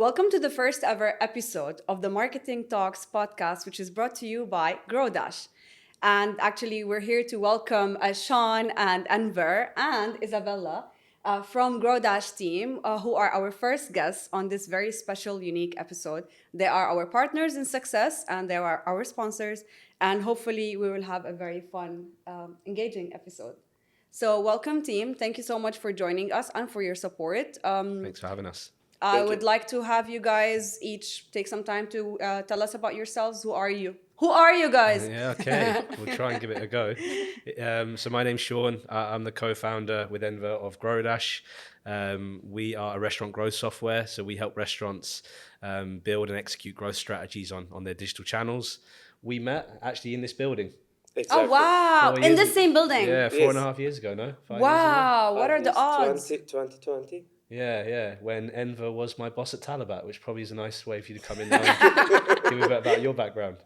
Welcome to the first ever episode of the Marketing Talks podcast, which is brought to you by Growdash. And actually, we're here to welcome Sean and Enver and Isabella from Growdash team, who are our first guests on this very special, unique episode. They are our partners in success and they are our sponsors. And hopefully, we will have a very fun, engaging episode. So, welcome, team. Thank you so much for joining us and for your support. Thanks for having us. I would like to have you guys each take some time to tell us about yourselves. Who are you? Who are you guys? Yeah, okay. We'll try and give it a go. So my name's Sean. I'm the co-founder with Enver of Growdash. We are a restaurant growth software. So we help restaurants build and execute growth strategies on their digital channels. We met actually in this building. Exactly. Oh, wow. In the same building? Yeah, 4.5 years ago, no? 5 wow. years ago. What are the odds? 2020. Yeah. When Enver was my boss at Talabat, which probably is a nice way for you to come in now and give me a bit about your background.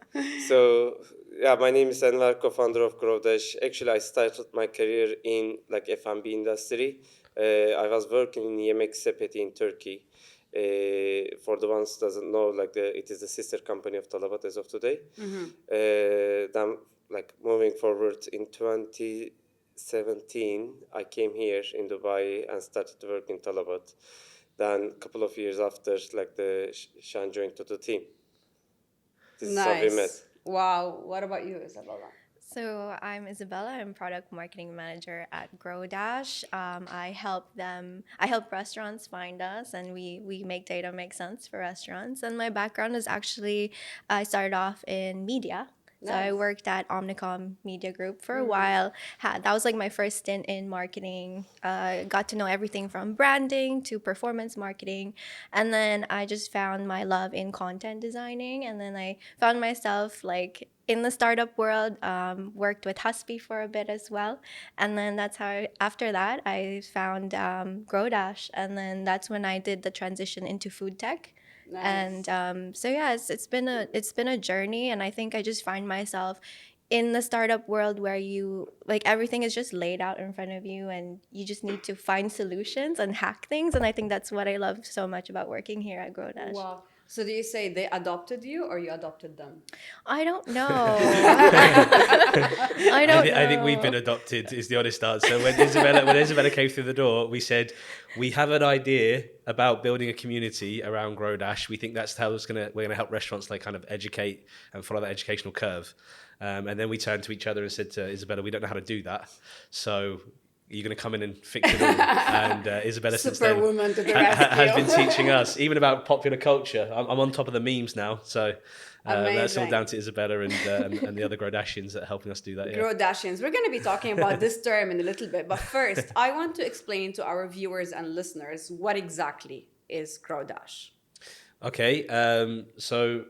So, my name is Enver, co-founder of Growdash. Actually, I started my career in F&B industry. I was working in Yemek Sepeti in Turkey. For the ones who doesn't know, it is the sister company of Talabat as of today. Mm-hmm. Then, moving forward in 2017, I came here in Dubai and started to work in Talabat. Then a couple of years after, Sean joined to the team. This is how we met. Wow. What about you, Isabella? So I'm Isabella. I'm product marketing manager at Growdash. I help restaurants find us, and we make data make sense for restaurants. And my background is actually, I started off in media. Nice. So I worked at Omnicom Media Group for a while. That was my first stint in marketing. Got to know everything from branding to performance marketing. And then I just found my love in content designing. And then I found myself in the startup world, worked with Husby for a bit as well. And then that's how, after that, I found Growdash. And then that's when I did the transition into food tech. Nice. And it's been a journey, and I think I just find myself in the startup world where you everything is just laid out in front of you, and you just need to find solutions and hack things. And I think that's what I love so much about working here at Growdash. Wow. So do you say they adopted you or you adopted them? I don't know. I think we've been adopted is the honest answer. When Isabella came through the door, we said, we have an idea about building a community around Growdash. We think that's how we're going to help restaurants kind of educate and follow that educational curve. And then we turned to each other and said to Isabella, we don't know how to do that. So you're going to come in and fix it all. And Isabella since then has been teaching us even about popular culture. I'm on top of the memes now, so that's all down to Isabella and the other Growdashians that are helping us do that. Yeah. Growdashians. We're going to be talking about this term in a little bit, but first, I want to explain to our viewers and listeners what exactly is Growdash. Okay, so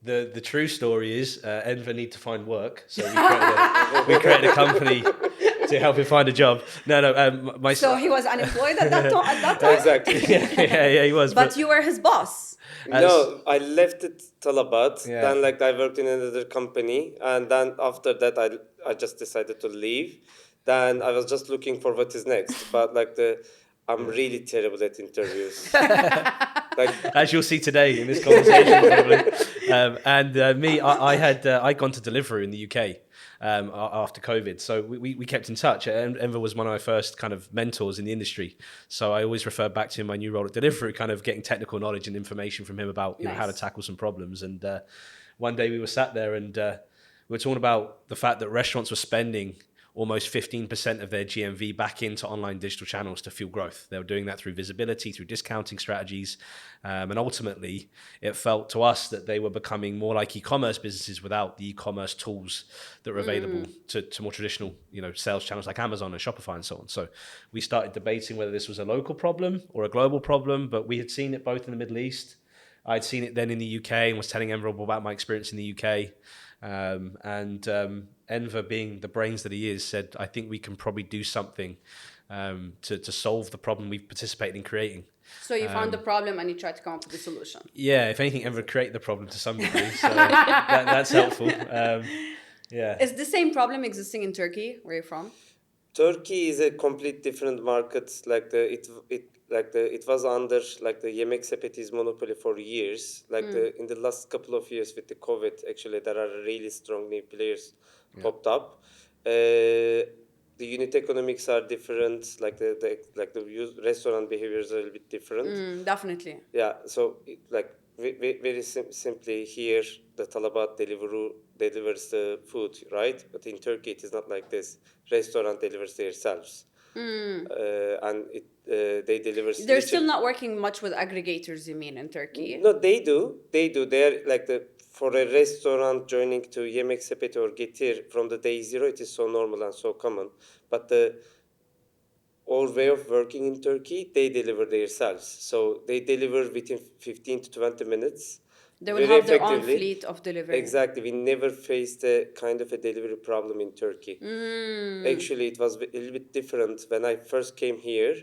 the true story is Enver need to find work, so we created a company to help him find a job. So he was unemployed at that time? Exactly. yeah, he was. But you were his boss. No, I left it Talabat. Yeah. Then I worked in another company, and then after that I just decided to leave. Then I was just looking for what is next. But I'm really terrible at interviews. As you'll see today in this conversation, probably. I'd gone to Deliveroo in the UK after COVID, so we kept in touch. And Enver was one of my first kind of mentors in the industry, so I always refer back to my new role at Deliveroo, kind of getting technical knowledge and information from him about how to tackle some problems. And one day we were sat there and we were talking about the fact that restaurants were spending almost 15% of their GMV back into online digital channels to fuel growth. They were doing that through visibility, through discounting strategies. And ultimately, it felt to us that they were becoming more like e-commerce businesses without the e-commerce tools that were available to more traditional, sales channels like Amazon and Shopify and so on. So we started debating whether this was a local problem or a global problem, but we had seen it both in the Middle East. I'd seen it then in the UK and was telling Enver about my experience in the UK. Enver, being the brains that he is, said, I think we can probably do something to solve the problem we've participated in creating. So you found the problem and you tried to come up with a solution. Yeah, if anything, Enver created the problem to some degree, so that's helpful. Is the same problem existing in Turkey, where you're from? Turkey is a complete different market. it was under like the Yemek Sepeti's monopoly for years. In the last couple of years with the COVID, actually there are really strong new players popped up. The unit economics are different. Restaurant behaviors are a little bit different. Definitely. Yeah, so very simply here, the Talabat delivers the food, right? But in Turkey, it is not like this. Restaurant delivers themselves, and they deliver. They're still not working much with aggregators, you mean, in Turkey? No, they do. They do. They're like for a restaurant joining to Yemek Sepeti or Getir from the day zero, it is so normal and so common. But the old way of working in Turkey, they deliver themselves. So they deliver within 15 to 20 minutes. They will have their own fleet of delivery. Exactly. We never faced a kind of a delivery problem in Turkey. Actually, it was a little bit different. When I first came here,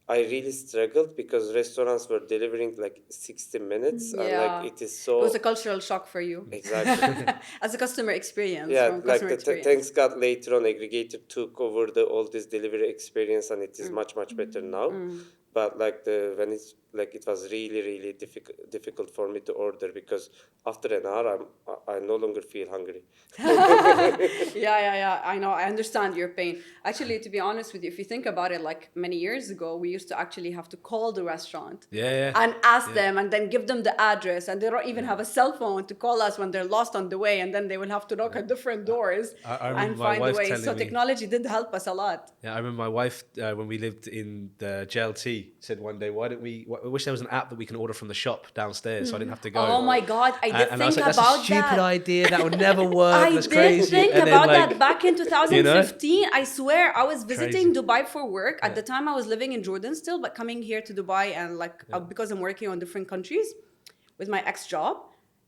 I really struggled because restaurants were delivering like 60 minutes. And like it is so... It was a cultural shock for you. Exactly. As a customer experience. Yeah, thanks God later on aggregator took over all this delivery experience and it is much better now. But when it's it was really difficult for me to order because after an hour I no longer feel hungry. Yeah. I know. I understand your pain. Actually, to be honest with you, if you think about it, like many years ago, we used to actually have to call the restaurant and ask them and then give them the address, and they don't even have a cell phone to call us when they're lost on the way, and then they will have to knock at different doors and find a way. So technology did help us a lot. Yeah, I remember my wife when we lived in the JLT said one day, why don't we? I wish there was an app that we can order from the shop downstairs, so I didn't have to go. Oh my God, I did think I was like, about that's a stupid idea. That would never work. I That's did crazy. think And then, about that back in 2015. You know? I swear, I was visiting Dubai for work. At Yeah. the time, I was living in Jordan still, but coming here to Dubai and because I'm working on different countries with my ex-job.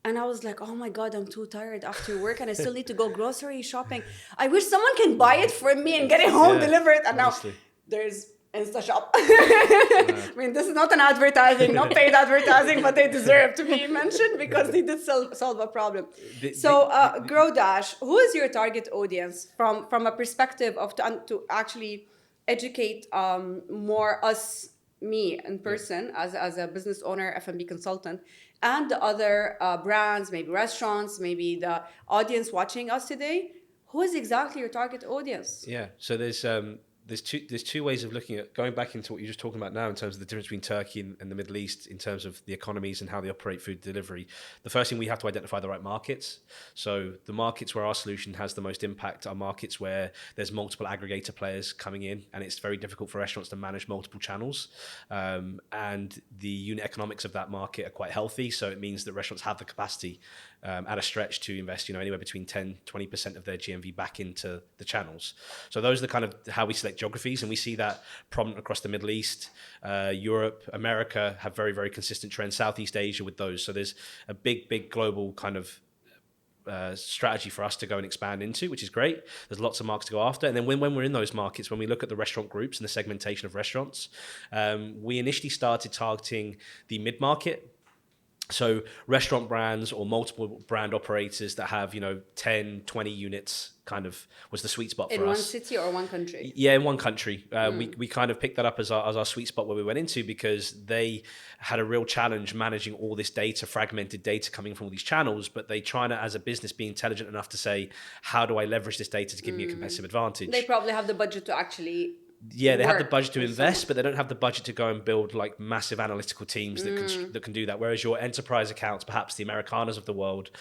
And I was like, oh my God, I'm too tired after work and I still need to go grocery shopping. I wish someone can buy it for me and get it home delivered. And honestly. now there's InstaShop. I mean, this is not an advertising, not paid advertising, but they deserve to be mentioned because they did solve a problem. Growdash, who is your target audience from a perspective of to actually educate more me in person as a business owner, F&B consultant, and the other brands, maybe restaurants, maybe the audience watching us today? Who is exactly your target audience? Yeah, so there's two ways of looking at going back into what you're just talking about now in terms of the difference between Turkey and the Middle East in terms of the economies and how they operate food delivery. The first thing, we have to identify the right markets. So the markets where our solution has the most impact are markets where there's multiple aggregator players coming in and it's very difficult for restaurants to manage multiple channels. And the unit economics of that market are quite healthy. So it means that restaurants have the capacity at a stretch to invest, anywhere between 10-20% of their GMV back into the channels. So those are the kind of how we select geographies, and we see that prominent across the Middle East, Europe, America have very, very consistent trends, Southeast Asia with those. So there's a big global kind of strategy for us to go and expand into, which is great. There's lots of markets to go after. And then when we're in those markets, when we look at the restaurant groups and the segmentation of restaurants, we initially started targeting the mid-market. So restaurant brands or multiple brand operators that have, 10, 20 units kind of was the sweet spot for us. In one city or one country? Yeah, in one country. We kind of picked that up as our sweet spot where we went into, because they had a real challenge managing all this data, fragmented data coming from all these channels, but they trying to, as a business, be intelligent enough to say, how do I leverage this data to give me a competitive advantage? They probably have the budget to actually... Yeah, they have the budget to invest, but they don't have the budget to go and build like massive analytical teams that can do that. Whereas your enterprise accounts, perhaps the Americanas of the world,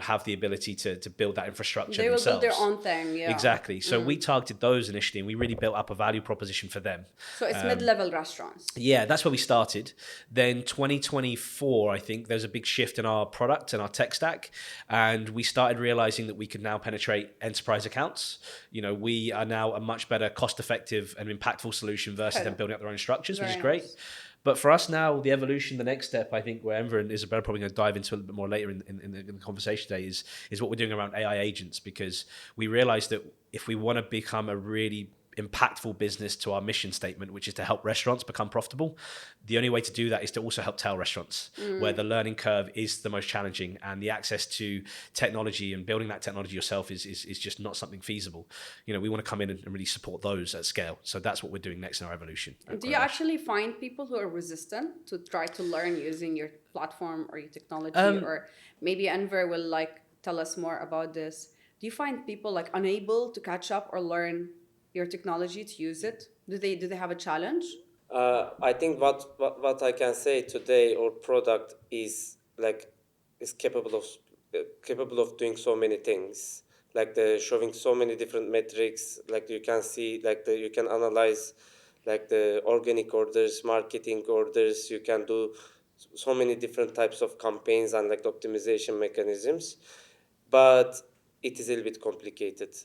have the ability to build that infrastructure themselves. They will build their own thing, yeah. Exactly. So we targeted those initially, and we really built up a value proposition for them. So it's mid-level restaurants. Yeah, that's where we started. Then 2024, I think there's a big shift in our product and our tech stack, and we started realizing that we could now penetrate enterprise accounts. We are now a much better cost-effective and impactful solution versus them building up their own structures, which is great. Nice. But for us now, the evolution, the next step, I think, where Enver and Isabella are probably going to dive into a little bit more later in the conversation today is what we're doing around AI agents, because we realized that if we want to become a really impactful business to our mission statement, which is to help restaurants become profitable. The only way to do that is to also help tail restaurants, where the learning curve is the most challenging, and the access to technology and building that technology yourself is just not something feasible. You know, we want to come in and really support those at scale. So that's what we're doing next in our evolution. Do you actually find people who are resistant to try to learn using your platform or your technology? Or maybe Enver will like tell us more about this. Do you find people like unable to catch up or learn your technology to use it? Do they have a challenge? I think what I can say today, our product is capable of doing so many things, like the showing so many different metrics. Like you can see, you can analyze, like the organic orders, marketing orders. You can do so many different types of campaigns and like optimization mechanisms, but it is a little bit complicated.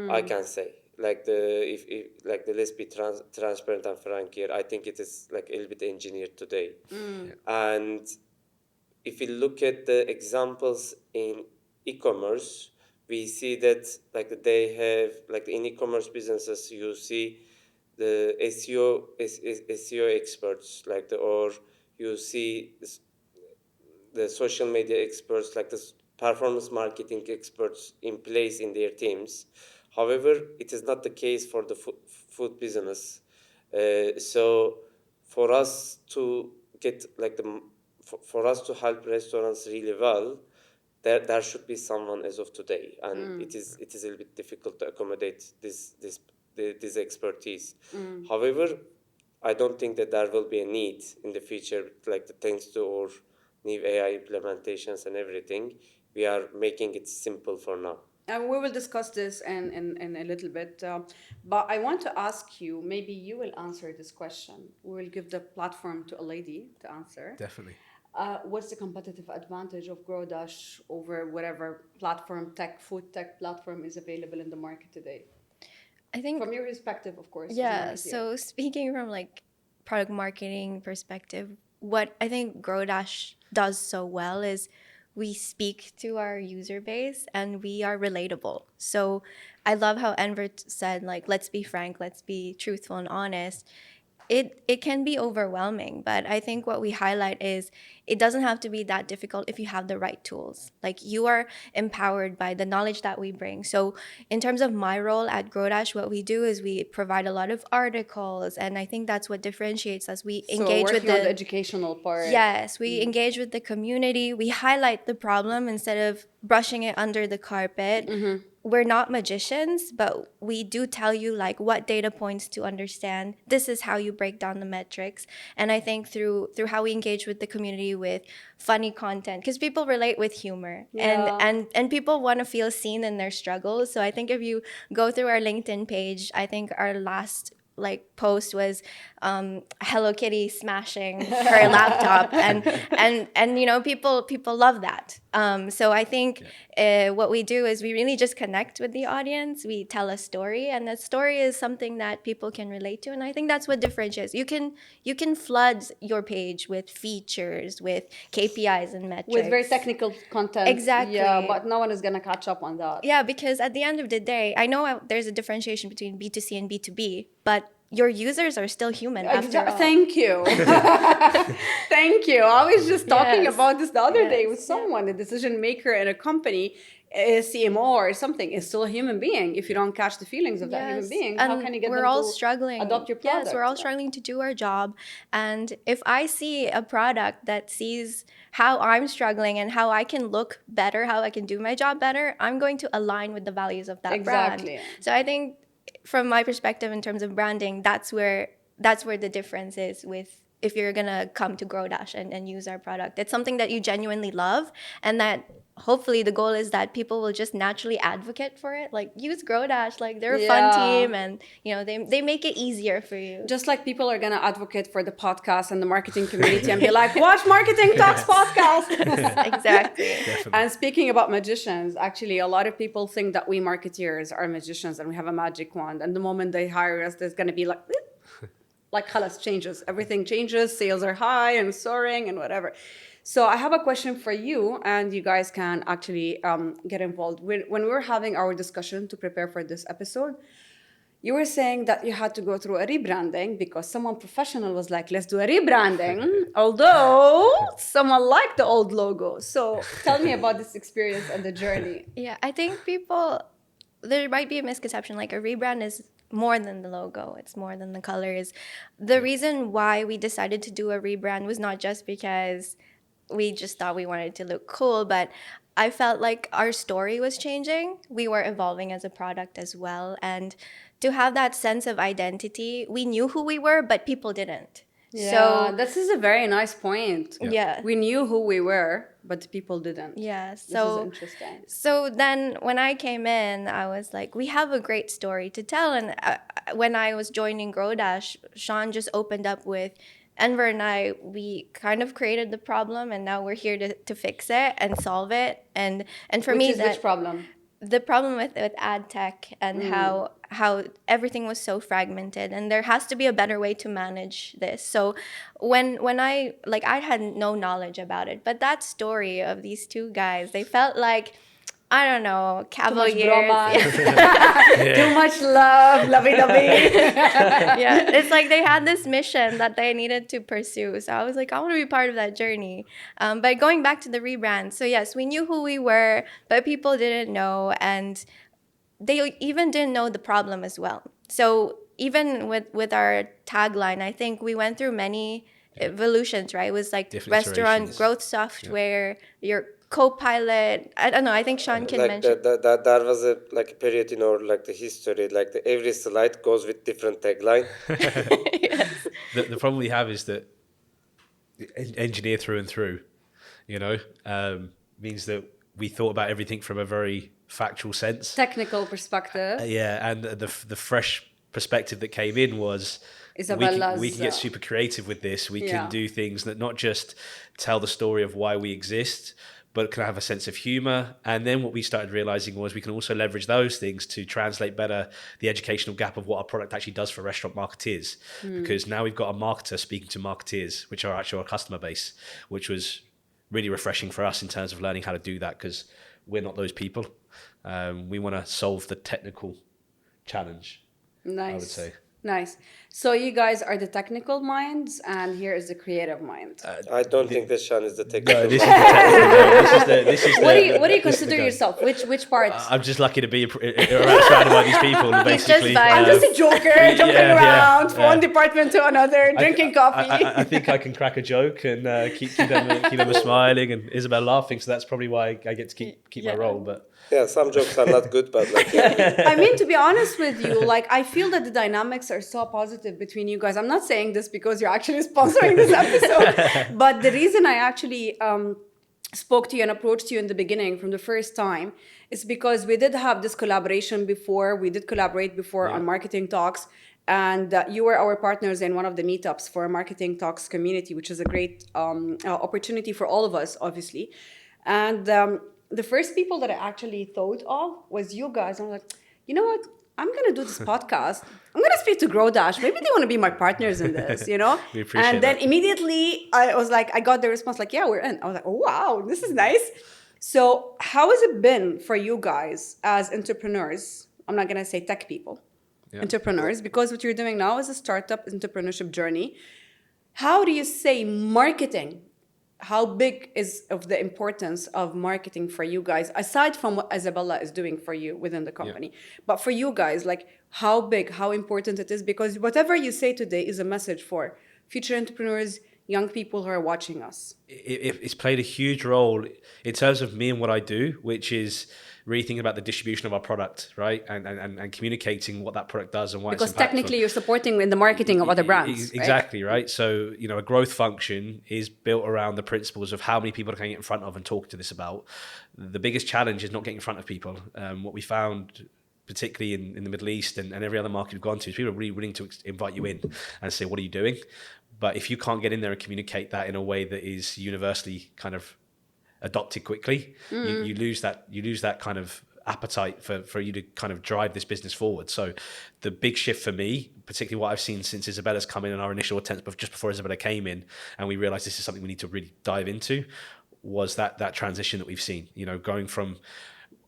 I can say, like if like the let's be transparent and frank here. I think it is like a little bit engineered today, and if we look at the examples in e-commerce, we see that like they have like in e-commerce businesses, you see the SEO experts, or you see the social media experts, like the performance marketing experts in place in their teams. However, it is not the case for the food business. So for us to get like for us to help restaurants really well, there should be someone as of today, and it is a little bit difficult to accommodate this expertise. However, I don't think that there will be a need in the future, like thanks to our new AI implementations and everything. We are making it simple for now. And we will discuss this in a little bit. But I want to ask you, maybe you will answer this question. We will give the platform to a lady to answer. Definitely. What's the competitive advantage of Growdash over whatever food tech platform is available in the market today? I think From your perspective, of course. as a yeah, marketeer. so speaking from like product marketing perspective, what I think Growdash does so well is we speak to our user base and we are relatable. So I love how Enver said, like, let's be frank, let's be truthful and honest. It can be overwhelming, but I think what we highlight is it doesn't have to be that difficult if you have the right tools. Like you are empowered by the knowledge that we bring. So in terms of my role at Growdash, what we do is we provide a lot of articles, and I think that's what differentiates us. We So engage with working on the educational part. Yes, we engage with the community. We highlight the problem instead of brushing it under the carpet. We're not magicians, but we do tell you like what data points to understand. This is how you break down the metrics. And I think through how we engage with the community with funny content, because people relate with humor, and people want to feel seen in their struggles. So I think if you go through our LinkedIn page, I think our last like post was Hello Kitty smashing her laptop, and you know people love that. So I think what we do is we really just connect with the audience. We tell a story, and that story is something that people can relate to, and I think that's what differentiates. You can flood your page with features, with KPIs and metrics, With very technical content. Exactly. Yeah, but no one is going to catch up on that. Yeah, because at the end of the day, I know there's a differentiation between B2C and B2B, but your users are still human after all. Thank you. Thank you. I was just talking Yes. about this the other day with Yes, someone, a decision maker in a company, a CMO or something, is still a human being. If you don't catch the feelings of that human Yes. being, And how can you get we're them all to struggling. adopt your product? Yes, we're all struggling to do our job. And if I see a product that sees how I'm struggling and how I can look better, how I can do my job better, I'm going to align with the values of that Exactly. brand. So I think from my perspective in terms of branding, that's where the difference is with if you're gonna come to Growdash and use our product. It's something that you genuinely love, and that hopefully the goal is that people will just naturally advocate for it. Like use Growdash, like they're a fun team, and you know they make it easier for you. Just like people are going to advocate for the podcast and the marketing community and be like, watch Marketing Talks podcast. Exactly. Definitely. And speaking about magicians, actually, a lot of people think that we marketeers are magicians and we have a magic wand. And the moment they hire us, there's going to be like khalas, changes. Everything changes. Sales are high and soaring and whatever. So I have a question for you, and you guys can actually get involved. When we were having our discussion to prepare for this episode, You were saying that you had to go through a rebranding because someone professional was like, let's do a rebranding, although someone liked the old logo. So tell me about this experience and the journey. Yeah, I think there might be a misconception. Like, a rebrand is more than the logo, it's more than the colors. The reason why we decided to do a rebrand was not just because we just thought we wanted to look cool, but I felt like our story was changing. We were evolving as a product as well. And to have that sense of identity, we knew who we were, but people didn't. Yeah, So, this is a very nice point. yeah. We knew who we were, but people didn't. Yeah, This is so interesting. so then when I came in, I was like, we have a great story to tell. And when I was joining Growdash, Sean just opened up with Enver and we kind of created the problem, and now we're here to fix it and solve it. And for me, Which problem? the problem with ad tech and how everything was so fragmented, and there has to be a better way to manage this. So when I had no knowledge about it, but that story of these two guys, they felt like, I don't know, cavaliers. Too much love, lovey-dovey. Yeah, it's like they had this mission that they needed to pursue. So I was like, I want to be part of that journey. But going back to the rebrand, so yes, we knew who we were, but people didn't know, and they even didn't know the problem as well. So even with our tagline, I think we went through many evolutions, right? It was like Different restaurant iterations. growth software, your co-pilot. I don't know. I think Sean can mention. That was a period in our the history, every slide goes with different tagline. Yes. The problem we have is that engineer through and through, means that we thought about everything from a very factual sense. Technical perspective. Yeah, and the fresh perspective that came in was Isabella's, we can get super creative with this. We yeah. can do things that not just tell the story of why we exist, but can have a sense of humor. And then what we started realizing was we can also leverage those things to translate better the educational gap of what our product actually does for restaurant marketeers. Because now we've got a marketer speaking to marketeers, which are actually our customer base, which was really refreshing for us in terms of learning how to do that, because we're not those people. We want to solve the technical challenge, Nice. I would say. Nice. So you guys are the technical minds, and here is the creative mind. I don't think that Sean is the technical. No, this is the technical. This is What do you this is the consider guy. yourself? Which part? I'm just lucky to be surrounded by these people. Basically, fine. I'm just a joker, jumping yeah, around from one yeah. department to another, drinking coffee. I think I can crack a joke and keep them smiling and Isabella laughing. So that's probably why I get to keep my role. But Yeah, some jokes are not good, but I mean, to be honest with you, I feel that the dynamics are so positive between you guys. I'm not saying this because you're actually sponsoring this episode, but the reason I actually spoke to you and approached you in the beginning from the first time is because we did have this collaboration before. We did collaborate before on marketing talks, and you were our partners in one of the meetups for marketing talks community, which is a great opportunity for all of us, obviously. And the first people that I actually thought of was you guys. I'm like, you know what? I'm going to do this podcast. I'm going to speak to Growdash. Maybe they want to be my partners in this, We appreciate And then that. immediately I was like, I got the response like, yeah, we're in. I was like, oh, wow, this is nice. So how has it been for you guys as entrepreneurs? I'm not going to say tech people, entrepreneurs, because what you're doing now is a startup entrepreneurship journey. How do you say marketing? How big is of the importance of marketing for you guys, aside from what Isabella is doing for you within the company? But for you guys, how big, how important it is? Because whatever you say today is a message for future entrepreneurs, young people who are watching us. It's played a huge role in terms of me and what I do, which is really thinking about the distribution of our product, right? And communicating what that product does and why Because it's impactful. technically you're supporting in the marketing of other brands. Exactly, right? So, a growth function is built around the principles of how many people can I get in front of and talk to this about. The biggest challenge is not getting in front of people. What we found, particularly in the Middle East and every other market we've gone to, is people are really willing to invite you in and say, what are you doing? But if you can't get in there and communicate that in a way that is universally kind of adopted quickly, you lose that kind of appetite for you to kind of drive this business forward. So the big shift for me, particularly what I've seen since Isabella's come in and our initial attempts, but just before Isabella came in and we realized this is something we need to really dive into, was that transition that we've seen, going from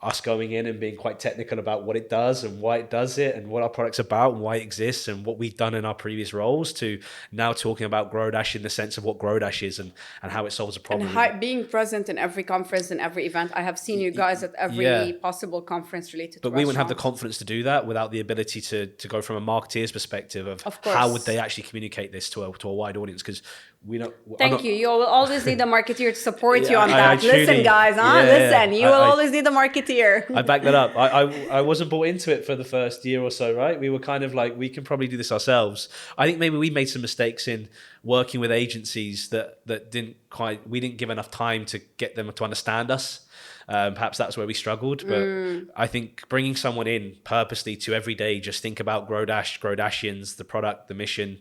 us going in and being quite technical about what it does and why it does it and what our product's about and why it exists and what we've done in our previous roles, to now talking about Growdash in the sense of what Growdash is and how it solves a problem. And being present in every conference and every event. I have seen you guys at every possible conference related to But we wouldn't have the restaurants. confidence to do that without the ability to go from a marketeer's perspective of course. how would they actually communicate this to a wide audience, because we don't. Thank you. You will always need a marketeer to support you on I that. truly- Listen, guys, listen. You will always need a marketeer. I back that up. I wasn't bought into it for the first year or so, right? We were kind of like, we can probably do this ourselves. I think maybe we made some mistakes in working with agencies that we didn't give enough time to get them to understand us. Perhaps that's where we struggled. But I think bringing someone in purposely to every day just think about Growdash, Growdashians, the product, the mission,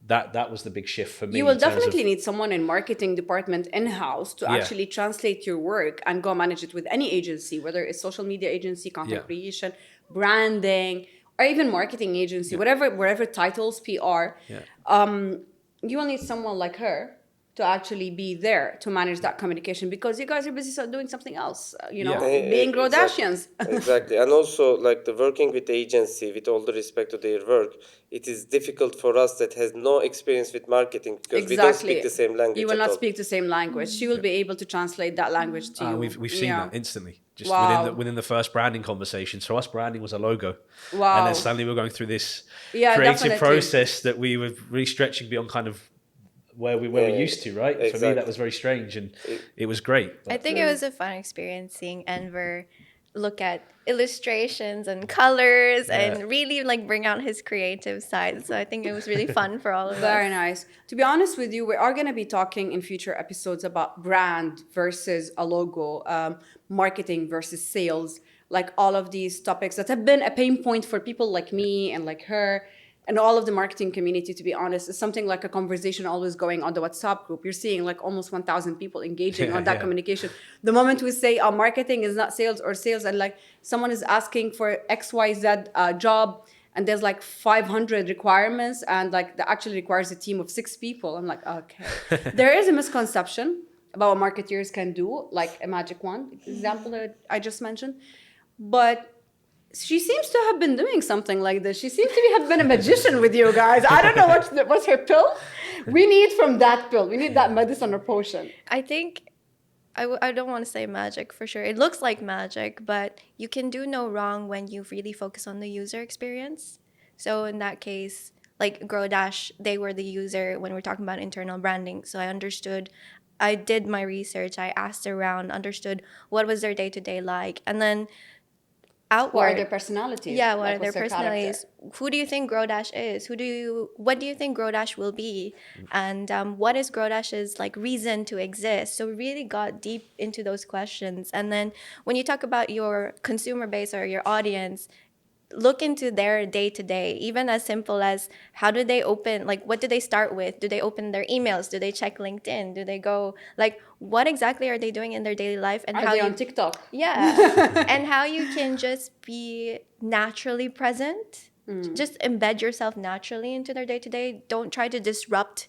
that was the big shift for me. You will definitely need someone in marketing department in-house to actually translate your work and go manage it with any agency, whether it's social media agency, content creation, branding, or even marketing agency, whatever titles, PR. You will need someone like her to actually be there to manage that communication, because you guys are busy doing something else, being Growdashians. Exactly. And also, like, the working with the agency, with all the respect to their work, it is difficult for us that has no experience with marketing, because we don't speak the same language. You will at not all. speak the same language. She will be able to translate that language to you. We've seen that instantly. Just Wow. within the first branding conversation. So us, branding was a logo. Wow. And then suddenly we're going through this Yeah, creative definitely. process that we were really stretching beyond kind of where we used to, right? Exactly. For me, that was very strange, and it was great. I think it was a fun experience seeing Enver look at illustrations and colors and really like bring out his creative side. So I think it was really fun for all of us. Very nice. To be honest with you, we are going to be talking in future episodes about brand versus a logo, marketing versus sales, like all of these topics that have been a pain point for people like me and like her and all of the marketing community. To be honest, it's something like a conversation always going on the WhatsApp group. You're seeing like almost 1,000 people engaging on that communication. The moment we say marketing is not sales, or sales, and like someone is asking for XYZ job, and there's like 500 requirements, and like that actually requires a team of 6 people. I'm like, okay. There is a misconception about what marketeers can do, like a magic wand example that I just mentioned. But she seems to have been doing something like this. She seems to have been a magician with you guys. I don't know what's her pill. We need from that pill. We need that medicine or potion. I think I don't want to say magic for sure. It looks like magic, but you can do no wrong when you really focus on the user experience. So in that case, like Growdash, they were the user when we're talking about internal branding. So I did my research, I asked around, understood what was their day-to-day like, and then outward. What are their personalities? Yeah, what Like, are their what's their personalities? character? Who do you think Growdash is? What do you think Growdash will be? And what is Growdash's like reason to exist? So we really got deep into those questions. And then when you talk about your consumer base or your audience, look into their day-to-day, even as simple as how do they open, like what do they start with? Do they open their emails? Do they check LinkedIn? Do they go, like what exactly are they doing in their daily life? And Are how they you, on TikTok? yeah. And how you can just be naturally present. Just embed yourself naturally into their day-to-day. Don't try to disrupt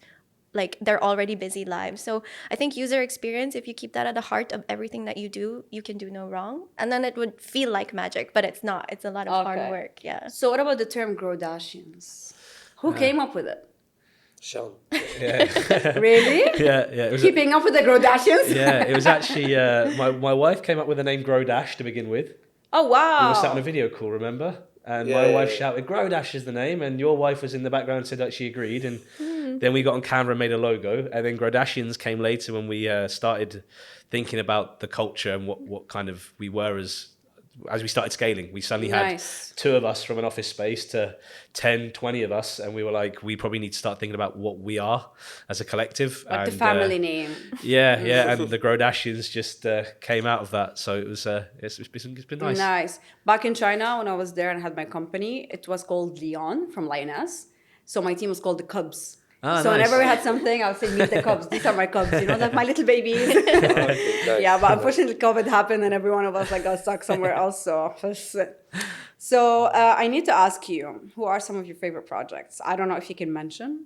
like their already busy lives. So I think user experience, if you keep that at the heart of everything that you do, you can do no wrong. And then it would feel like magic, but it's not. It's a lot of hard work. Yeah. So what about the term Growdashians? Who came up with it? Sean. Really? Yeah. It was Keeping up with the Growdashians? it was actually my wife came up with the name Growdash to begin with. Oh, wow. We were sat on a video call, remember? And my wife shouted, Growdash is the name. And your wife was in the background and said that she agreed. And then we got on camera and made a logo. And then Growdashians came later when we started thinking about the culture and what kind of we were as we started scaling. We suddenly had 2 of us from an office space to 10, 20 of us. And we were like, we probably need to start thinking about what we are as a collective. Like and, the family name. Yeah. And the Growdashians just came out of that. So it was, it's been nice. Nice. Back in China, when I was there and had my company, it was called Leon from Lioness. So my team was called the Cubs. So nice. whenever we had something, I would say, meet the Cubs. These are my Cubs, like my little babies. Yeah, but unfortunately COVID happened and every one of us got stuck somewhere else. So I need to ask you, who are some of your favorite projects? I don't know if you can mention.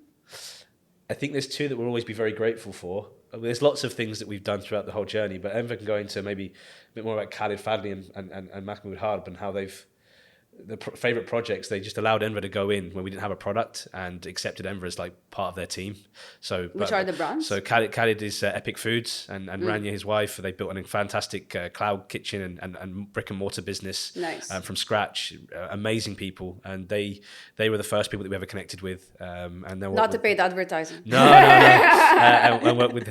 I think there's 2 that we'll always be very grateful for. there's lots of things that we've done throughout the whole journey, but Enver can go into maybe a bit more about Khalid Fadli and Mahmoud Harb and how they've favorite projects. They just allowed Enver to go in when we didn't have a product and accepted Enver as like part of their team. So Which are the brands? So Khalid is Epic Foods, and Rania, his wife, they built a fantastic cloud kitchen and brick and mortar business. Nice. From scratch. Amazing people, and they were the first people that we ever connected with. And then Not to pay the advertising. no. And worked with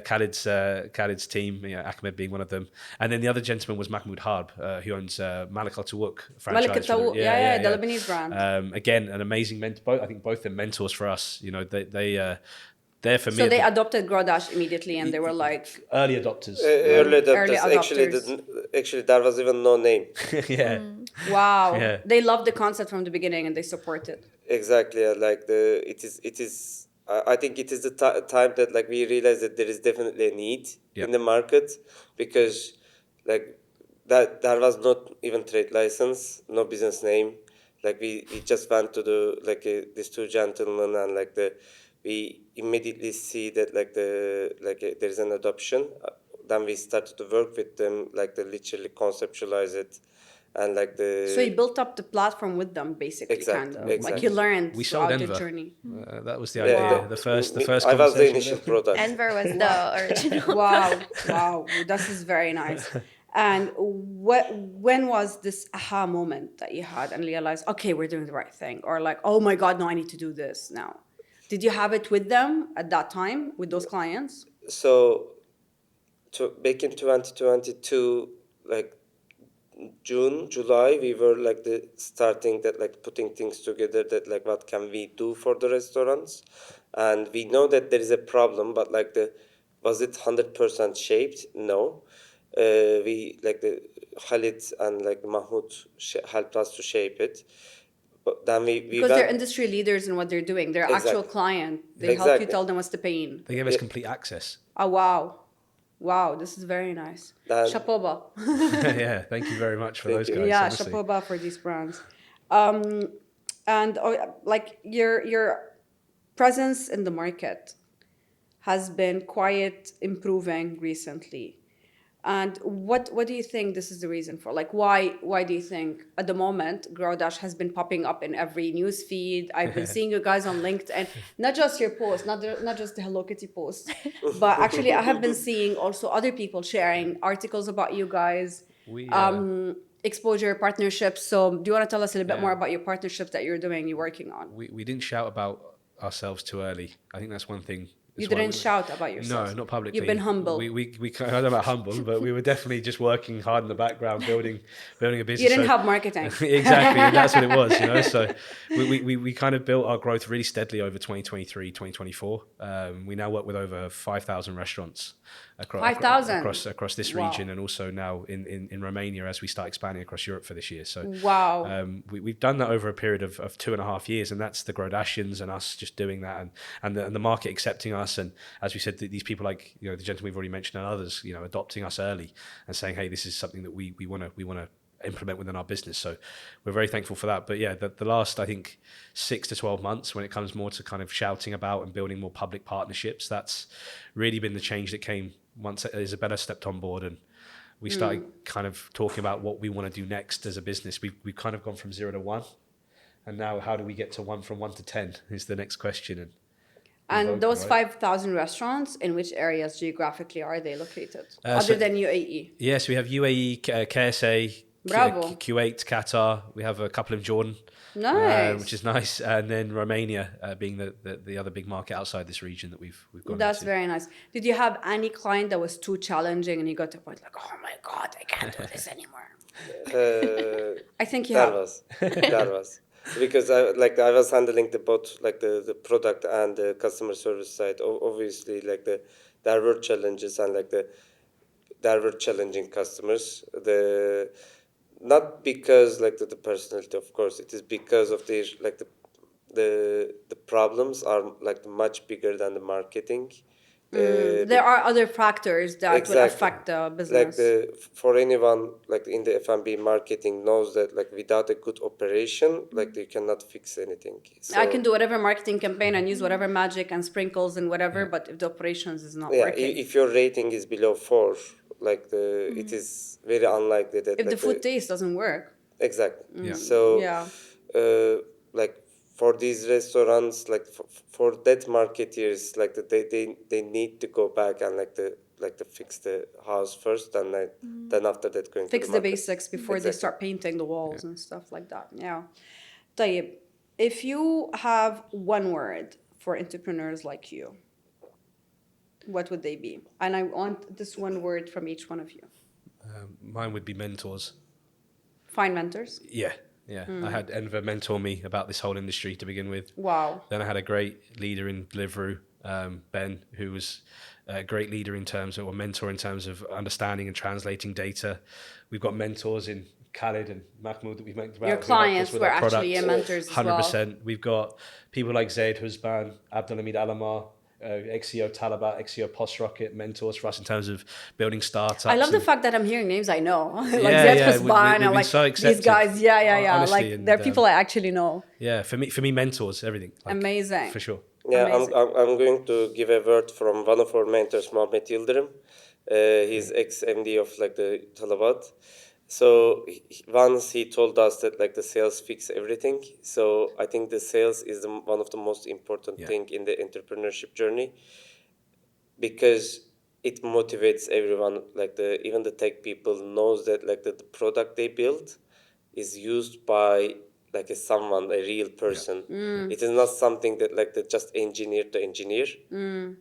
Khalid's team, Ahmed being one of them, and then the other gentleman was Mahmoud Harb, who owns Malik Al Tawuk franchise. Malik Al Tawuk, yeah, the Lebanese brand. Again, an amazing mentor. I think both are mentors for us. You know, they're for me. So they adopted Growdash immediately, and they were like early adopters. Early adopters. Early Actually, there was even no name. Yeah. wow. Yeah. They loved the concept from the beginning, and they supported. Exactly. It is. I think it is the time that like we realize that there is definitely a need in the market, because like that there was not even trade license, no business name. Like we just went to the these two gentlemen, and we immediately see that there is an adoption. Then we started to work with them, they literally conceptualize it, and So you built up the platform with them, basically, kind of. Like you learned We sold throughout the Enver. journey. That was the idea. The first. I was the initial product. Enver was the original. Wow, this is very nice. And when was this aha moment that you had and realized, okay, we're doing the right thing? Or like, oh my God, no, I need to do this now. Did you have it with them at that time, with those clients? So, back in 2022, June, July, we were starting that, putting things together, that what can we do for the restaurants? And we know that there is a problem, but was it 100% shaped? No. We the Khalid and Mahmoud helped us to shape it. But then because they're industry leaders in what they're doing. They're actual client. They help you tell them what's the pain. They gave us complete access. Oh wow, this is very nice. Chapeau. Yeah, thank you very much for those guys. Yeah, honestly. chapeau for these brands. And your presence in the market has been quite improving recently. And what do you think this is the reason for? Why do you think at the moment Growdash has been popping up in every news feed? I've been seeing you guys on LinkedIn, not just your post, not just the Hello Kitty post, but actually I have been seeing also other people sharing articles about you guys, exposure partnerships. So do you want to tell us a little bit more about your partnerships that you're working on? We didn't shout about ourselves too early. I think that's one thing. You didn't shout about yourself. No, not publicly. You've been humble. We I don't know about humble, but we were definitely just working hard in the background, building a business. You didn't have marketing. Exactly, that's what it was, So we kind of built our growth really steadily over 2023, 2024. We now work with over 5,000 restaurants across this region, and also now in Romania as we start expanding across Europe for this year. So we've done that over a period of 2.5 years, and that's the Growdashians and us just doing that, and the market accepting us. And as we said, these people like the gentleman we've already mentioned and others, adopting us early and saying, hey, this is something that we want to implement within our business. So we're very thankful for that. But yeah, the last, I think, 6 to 12 months, when it comes more to kind of shouting about and building more public partnerships, that's really been the change that came once Isabella stepped on board and we started kind of talking about what we want to do next as a business. We've kind of gone from 0 to 1, and now how do we get to 1 from 1 to 10 is the next question. And those 5,000 restaurants, in which areas geographically are they located, other than UAE? Yes, we have UAE, KSA, Kuwait, Qatar. We have a couple in Jordan, which is nice, and then Romania being the other big market outside this region that we've gone That's into. very nice. Did you have any client that was too challenging and you got to a point like, oh my God, I can't do this anymore? I think you have. That was. Because I was handling both the product and the customer service side. Obviously, there were challenges and there were challenging customers. Not because the personality, of course, it is because of their the problems are much bigger than the marketing. There are other factors that will Exactly. affect the Like business. for anyone like in the F&B marketing knows that like without a good operation, like you cannot fix anything. I can So do whatever marketing campaign and use whatever magic and sprinkles and whatever, but if the operations is not yeah, working, if your rating is below 4, like it is very unlikely that if the like food taste doesn't work, exactly. Yeah. So yeah. like for these restaurants, like for that marketeers, like they need to go back and like to fix the house first, and like, then after that going to Fix the the market. basics before they Exactly. start painting the walls and stuff like that. Yeah. طيب, if you have one word for entrepreneurs like you, what would they be? And I want this one word from each one of you. Mine would be mentors. Find mentors. Yeah, yeah. I had Enver mentor me about this whole industry to begin with. Wow. Then I had a great leader in Deliveroo, Ben, who was a great leader in terms of, or mentor in terms of understanding and translating data. We've got mentors in Khalid and Mahmoud that we've mentioned about. Your who helped us clients with were our actually your product. mentors as well. 100%. We've got people like Zaid Husban, Abdulhamid Alamar, XEO Talabat, XEO Post Rocket, mentors for us in terms of building startups. I love the and- fact that I'm hearing names I know. like Yeah, Zed yeah, Husban we've and been like so these accepted, guys. Yeah. honestly, Like and, they're people I actually know. Yeah, for me, mentors, everything. Like, Amazing. for sure. Yeah, Amazing. I'm going to give a word from one of our mentors, Mohammed Yildirim. He's ex-MD of like the Talabat. So once he told us that like the sales fix everything. So I think the sales is one of the most important Yeah. thing in the entrepreneurship journey, because it motivates everyone. Like even the tech people knows that like the product they build is used by like a real person. It is not something that like they just engineer to engineer.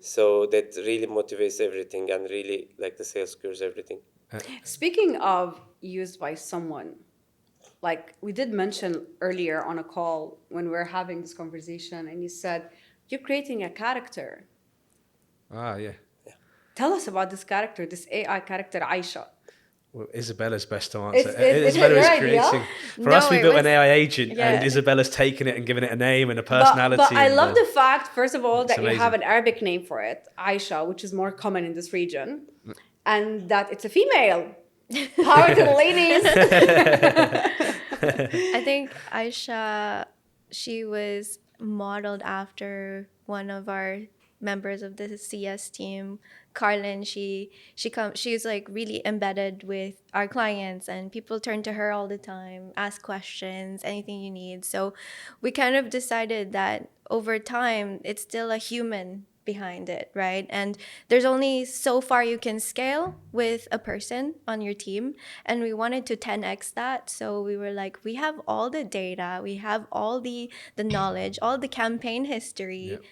So that really motivates everything, and really like the sales cures everything. Speaking of used by someone, like we did mention earlier on a call when we were having this conversation, and you said you're creating a character. Yeah. Tell us about this character, this AI character, Aisha. Well, Isabella's best to answer. It's Isabella is your idea? creating. For No, us, we it built was- an AI agent, yeah. and Isabella's taken it and given it a name and a personality. But I and, love the fact, first of all, it's that you have amazing. an Arabic name for it, Aisha, which is more common in this region, and that it's a female. Power to the ladies. I think Aisha, she was modeled after one of our members of the CS team, Carlin. She's like really embedded with our clients, and people turn to her all the time, ask questions, anything you need. So we kind of decided that over time, it's still a human behind it, right? And there's only so far you can scale with a person on your team, and we wanted to 10x that. So we were like, we have all the data, we have all the knowledge, all the campaign history. Yep.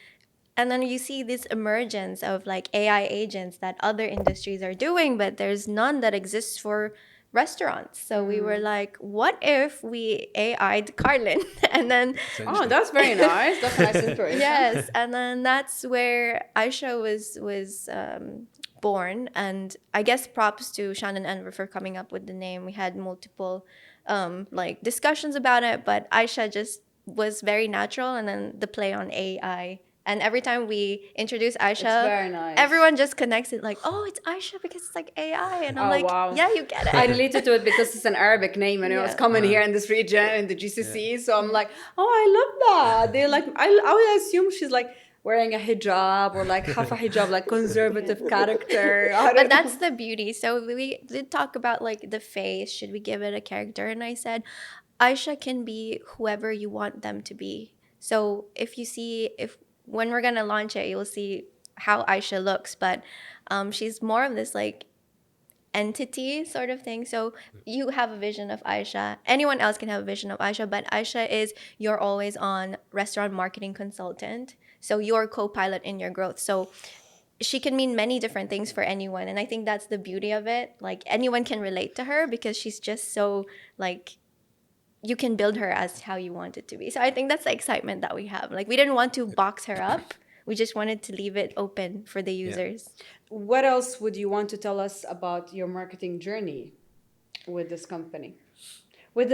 And then you see this emergence of like AI agents that other industries are doing, but there's none that exists for restaurants. So we were like, what if we AI'd Carlin? And then Oh, that's very nice. That's a nice inspiration. yes, and then that's where Aisha was born. And I guess props to Shan and Enver for coming up with the name. We had multiple like discussions about it, but Aisha just was very natural, and then the play on AI. And every time we introduce Aisha, very nice. everyone just connects it like, oh, it's Aisha because it's like AI. And I'm Oh, like, wow. yeah, you get it. I related to it because it's an Arabic name and it was Yeah. common here in this region in the GCC. So I'm like, oh, I love that. They're like, I would assume she's like wearing a hijab or like half a hijab, like conservative character. I don't But know. that's the beauty. So we did talk about like the face. Should we give it a character? And I said, Aisha can be whoever you want them to be. So if you see, if when we're gonna launch it, you'll see how Aisha looks. But she's more of this like entity sort of thing. So you have a vision of Aisha. Anyone else can have a vision of Aisha, but Aisha is your always on restaurant marketing consultant. So your co-pilot in your growth. So she can mean many different things for anyone. And I think that's the beauty of it. Like anyone can relate to her because she's just so like you can build her as how you want it to be. So I think that's the excitement that we have. Like we didn't want to box her up. We just wanted to leave it open for the users. What else would you want to tell us about your marketing journey with this company? with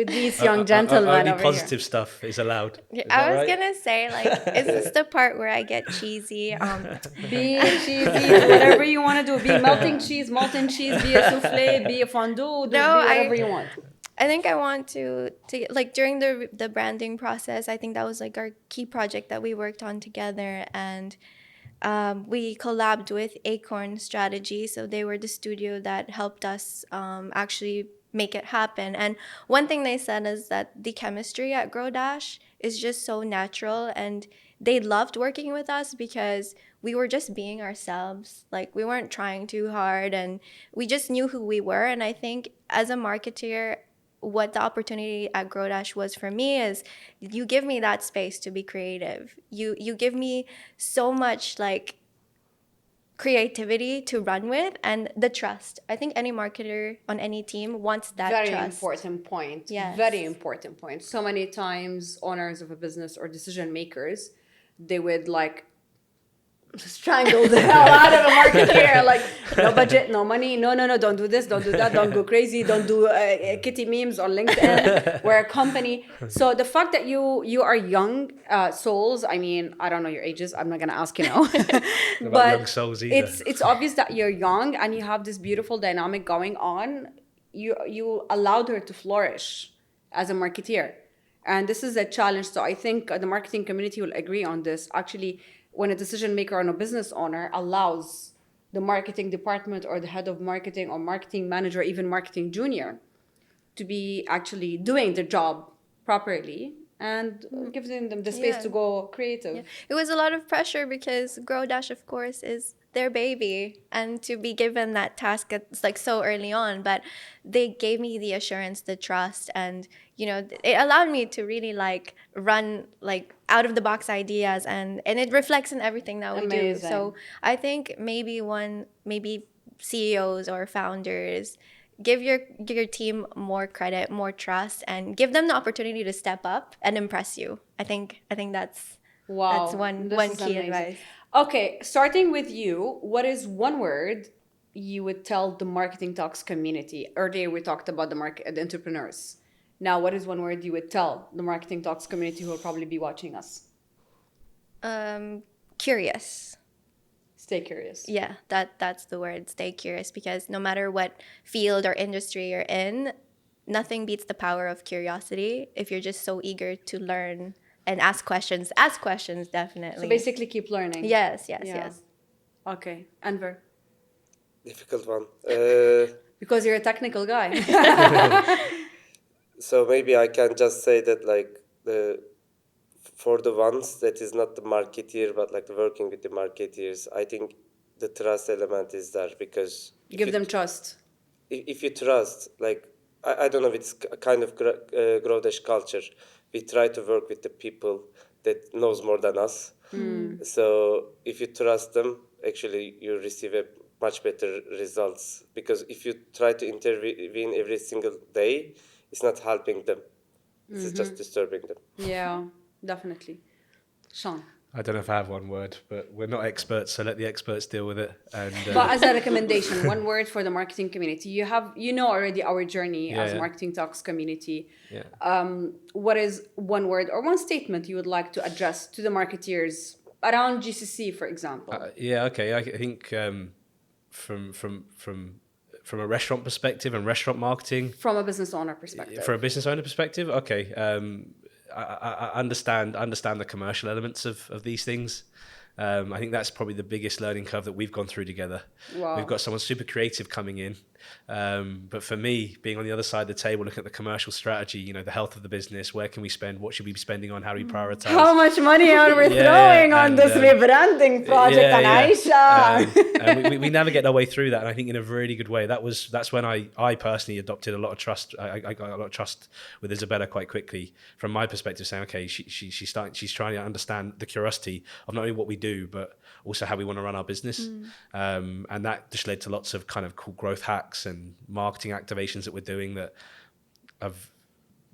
these young gentlemen only over positive stuff is allowed. Yeah, Is that I was right? gonna say, like, is this the part where I get cheesy? Be cheesy, do whatever you want to do. Be melting cheese, molten cheese, be a souffle, be a fondue, do, No, be whatever you want. I think I want to like during the branding process. I think that was like our key project that we worked on together, and we collabed with Acorn Strategy. So they were the studio that helped us actually make it happen. And one thing they said is that the chemistry at Growdash is just so natural, and they loved working with us because we were just being ourselves. Like, we weren't trying too hard, and we just knew who we were. And I think as a marketeer, what the opportunity at Growdash was for me is you give me that space to be creative. You give me so much like creativity to run with, and the trust. I think any marketer on any team wants that Very trust. important point. Yes. Very important point. So many times owners of a business or decision makers, they would like strangle the hell out of a marketeer. Like, no budget, no money, no, don't do this, don't do that, don't go crazy, don't do kitty memes on LinkedIn. We're a company. So the fact that you are young souls, I mean, I don't know your ages, I'm not gonna ask you now. About young souls either. It's obvious that you're young and you have this beautiful dynamic going on. You allowed her to flourish as a marketeer. And this is a challenge. So I think the marketing community will agree on this. Actually, when a decision maker or a business owner allows the marketing department or the head of marketing or marketing manager, even marketing junior, to be actually doing the job properly and giving them the space Yeah. to go creative. Yeah. It was a lot of pressure because Growdash, of course, is their baby, and to be given that task, it's like so early on. But they gave me the assurance, the trust, and it allowed me to really like run like out of the box ideas, and it reflects in everything that we do. Amazing. So I think maybe CEOs or founders, give your team more credit, more trust, and give them the opportunity to step up and impress you. I think that's Wow. that's one This is key amazing. advice. Okay, starting with you, what is one word you would tell the marketing talks community? Earlier we talked about the entrepreneurs. Now, what is one word you would tell the marketing talks community who will probably be watching us? Curious. Stay curious. Yeah, that's the word. Stay curious, because no matter what field or industry you're in, nothing beats the power of curiosity. If you're just so eager to learn and ask questions, definitely. So basically keep learning. Yes. Yeah. Okay, Enver. Difficult one. Because you're a technical guy. So maybe I can just say that like for the ones that is not the marketeer but like working with the marketeers, I think the trust element is there, because Give them trust. if you trust, like I don't know, it's a kind of Growdash culture. We try to work with the people that knows more than us. So if you trust them, actually you receive a much better results, because if you try to intervene every single day, it's not helping them. It's just disturbing them. Yeah, definitely. Sean. I don't know if I have one word, but we're not experts, so let the experts deal with it. And But as a recommendation, one word for the marketing community. You know already our journey as Marketing Talks community. yeah. What is one word or one statement you would like to address to the marketeers around GCC, for example? Okay. I think from a restaurant perspective and restaurant marketing, From a business owner perspective. for a business owner perspective, okay. I understand the commercial elements of these things. I think that's probably the biggest learning curve that we've gone through together. Wow. We've got someone super creative coming in. But for me, being on the other side of the table, looking at the commercial strategy, the health of the business, where can we spend, what should we be spending on, how do we prioritize? How much money are we throwing on this rebranding project on Aisha? And we navigate our way through that, and I think in a really good way. That's when I personally adopted a lot of trust. I got a lot of trust with Isabella quite quickly, from my perspective, saying, okay, she's trying to understand the curiosity of not only what we do, but also how we want to run our business. And that just led to lots of kind of cool growth hacks and marketing activations that we're doing that are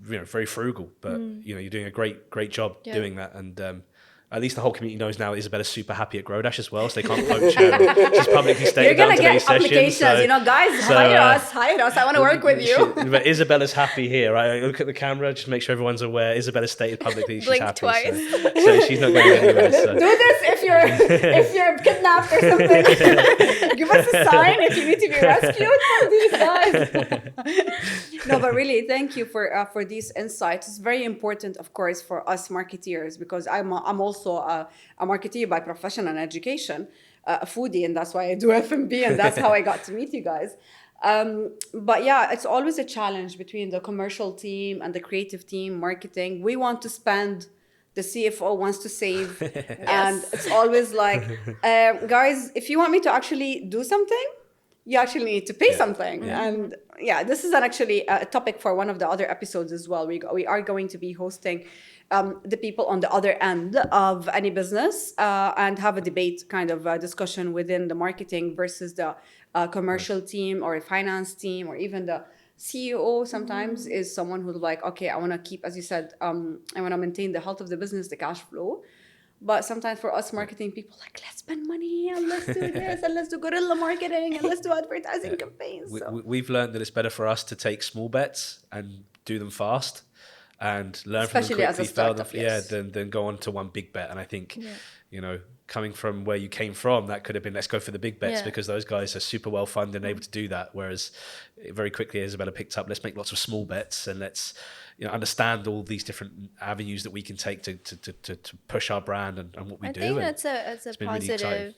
very frugal, but you're doing a great job doing that. And at least the whole community knows now Isabella's super happy at Growdash as well, so they can't poach her. She's publicly You're stated gonna on today's get applications, session. guys, so, hire us. I want to work with you. But Isabella's happy here, right? Look at the camera, just make sure everyone's aware. Isabella stated publicly she's Blink happy. twice. So she's not going anywhere. So. Do this if you're kidnapped or something. Give us a sign if you need to be rescued from these guys. No, but really, thank you for these insights. It's very important, of course, for us marketeers, because I'm also a marketeer by profession and education, a foodie, and that's why I do F&B, and that's how I got to meet you guys. But yeah, it's always a challenge between the commercial team and the creative team, marketing. We want to spend, the CFO wants to save. And it's always like, guys, if you want me to actually do something, you actually need to pay something. Yeah. And yeah, this is actually a topic for one of the other episodes as well. We are going to be hosting the people on the other end of any business and have a debate kind of discussion within the marketing versus the commercial team or a finance team, or even the CEO sometimes is someone who's like, okay, I want to keep, as you said, I want to maintain the health of the business, the cash flow. But sometimes for us marketing people, like, let's spend money and let's do this and let's do guerrilla marketing and let's do advertising campaigns. We've learned that it's better for us to take small bets and do them fast and learn Especially from them as a quickly, fail startup, them, yes. than go on to one big bet. And I think, coming from where you came from, that could have been, let's go for the big bets, because those guys are super well funded and able to do that. Whereas very quickly, Isabella picked up, let's make lots of small bets and let's understand all these different avenues that we can take to push our brand and what we do. I think And that's a been really positive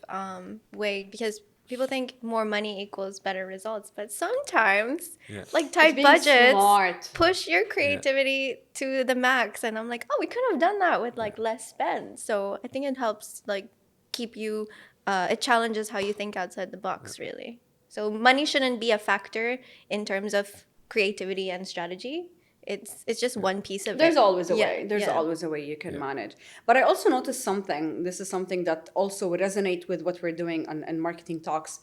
way, because people think more money equals better results, but sometimes like tight being budgets smart. push your creativity to the max, and I'm like, oh, we could have done that with like less spend. So I think it helps like keep you it challenges how you think outside the box, really. So money shouldn't be a factor in terms of creativity and strategy. It's just one piece of There's it. always a way. There's always a way you can manage. But I also noticed something. This is something that also resonate with what we're doing on marketing talks.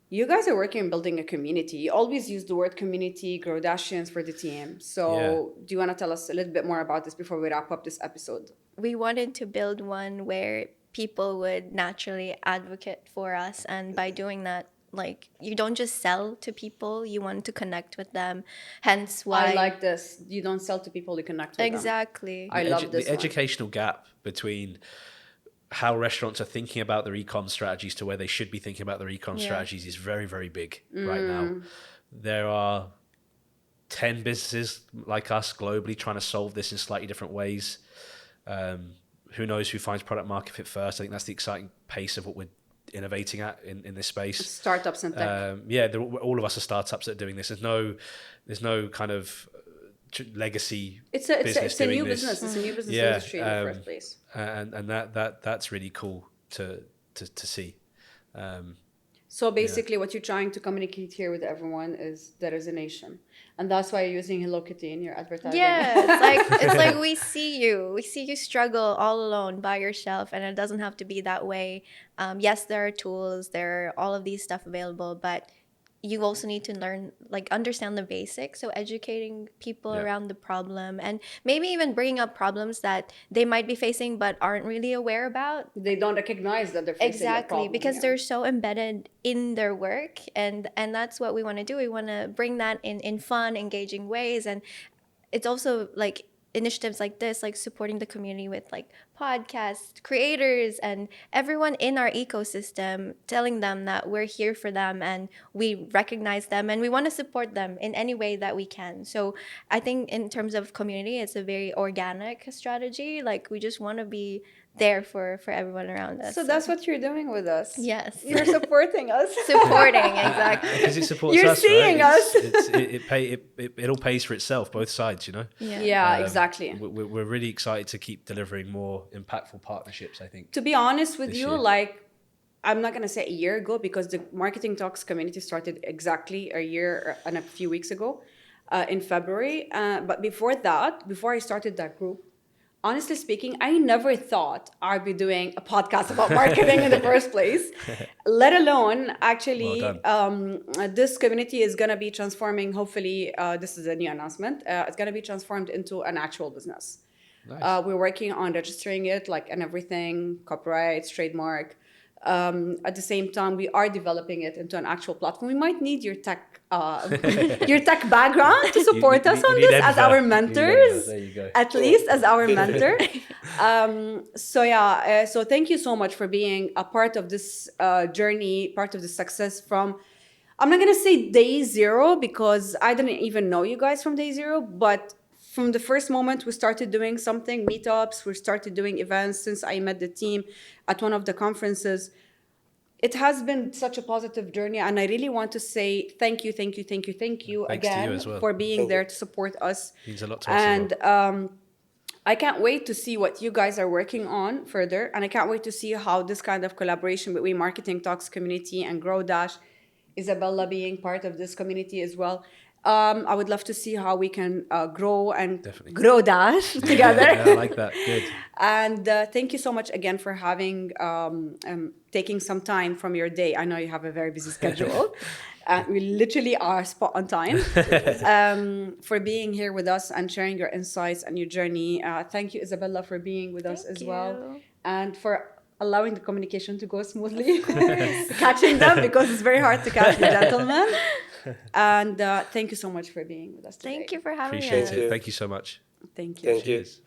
You guys are working on building a community. You always use the word community, Growdashians for the team. So do you want to tell us a little bit more about this before we wrap up this episode? We wanted to build one where people would naturally advocate for us, and by doing that, like, you don't just sell to people, you want to connect with them, hence why I like this. You don't sell to people, you connect with them. exactly. I love this the one. educational gap between how restaurants are thinking about their e-com strategies to where they should be thinking about their e-com strategies is very, very big right now. There are 10 businesses like us globally trying to solve this in slightly different ways. Who knows who finds product market fit first? I think that's the exciting pace of what we're innovating at in this space. Startups and tech. All of us are startups that are doing this. There's no kind of legacy It's business a doing new this. business. It's a new business industry in the first place. And that's really cool to see. So basically what you're trying to communicate here with everyone is there is a nation. And that's why you're using Hello Kitty in your advertising. Yeah, it's like we see you struggle all alone by yourself, and it doesn't have to be that way. Yes, there are tools, there are all of these stuff available, but you also need to learn, like, understand the basics. So educating people around the problem, and maybe even bringing up problems that they might be facing but aren't really aware about. They don't recognize that they're facing a problem. Because they're so embedded in their work, and that's what we want to do. We want to bring that in fun, engaging ways. And it's also like initiatives like this, like supporting the community with like podcast creators and everyone in our ecosystem, telling them that we're here for them and we recognize them and we want to support them in any way that we can. So I think in terms of community, it's a very organic strategy. Like, we just want to be there for everyone around us. So that's what you're doing with us. Yes. You're supporting us. Supporting, exactly. Because it supports You're us, seeing right? us. It all pays for itself, both sides, you know? Yeah, exactly. We're really excited to keep delivering more impactful partnerships, I think. To be honest with this you, year. like, I'm not going to say a year ago, because the Marketing Talks community started exactly a year and a few weeks ago in February. But before that, before I started that group, honestly speaking, I never thought I'd be doing a podcast about marketing in the first place, let alone actually this community is going to be transforming. Hopefully, this is a new announcement. It's going to be transformed into an actual business. Nice. We're working on registering it, like, and everything, copyrights, trademark. At the same time, we are developing it into an actual platform. We might need your tech, your tech background to support us on need this as Enver. our You need mentors. Enver. There you go. At least as our mentor. So thank you so much for being a part of this journey, part of the success from, I'm not going to say day zero because I didn't even know you guys from day zero, but from the first moment we started doing something, meetups, we started doing events since I met the team at one of the conferences. It has been such a positive journey, and I really want to say thank you Thanks to you again as well. for being Thank there you. to support us. Means a lot to us as And well. I can't wait to see what you guys are working on further, and I can't wait to see how this kind of collaboration between Marketing Talks community and Growdash, Isabella being part of this community as well. I would love to see how we can grow and Definitely. grow Dash together. Yeah, I like that. Good. And thank you so much again for having taking some time from your day. I know you have a very busy schedule. We literally are spot on time for being here with us and sharing your insights and your journey. Thank you, Isabella, for being with us as well, and for allowing the communication to go smoothly, catching them because it's very hard to catch the gentlemen. And thank you so much for being with us today. Thank you for having Appreciate us. it. Thank you so much. Thank you. Thank you. Cheers.